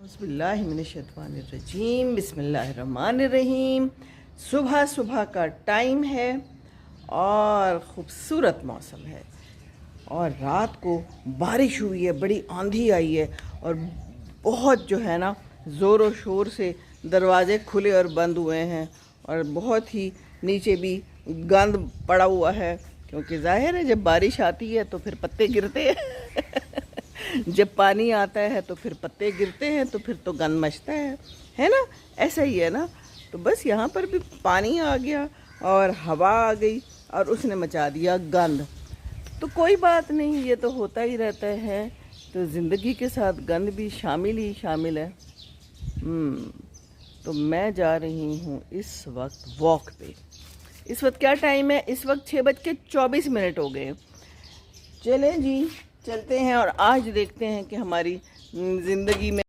बिस्मिल्लाहिर्रहमानिर्रहीम बिस्मिल्लाहिर्रहमानिर्रहीम। सुबह सुबह का टाइम है और ख़ूबसूरत मौसम है और रात को बारिश हुई है, बड़ी आंधी आई है और बहुत जो है ना ज़ोर और शोर से दरवाज़े खुले और बंद हुए हैं और बहुत ही नीचे भी गंद पड़ा हुआ है, क्योंकि ज़ाहिर है जब बारिश आती है तो फिर पत्ते गिरते हैं जब पानी आता है तो फिर पत्ते गिरते हैं, तो फिर तो गंद मचता है ना। ऐसा ही है ना। तो बस यहाँ पर भी पानी आ गया और हवा आ गई और उसने मचा दिया गंद। तो कोई बात नहीं, ये तो होता ही रहता है। तो ज़िंदगी के साथ गंद भी शामिल ही शामिल है। तो मैं जा रही हूँ इस वक्त वॉक पे। इस वक्त क्या टाइम है? इस वक्त 6:24 हो गए। चलें जी, चलते हैं और आज देखते हैं कि हमारी ज़िंदगी में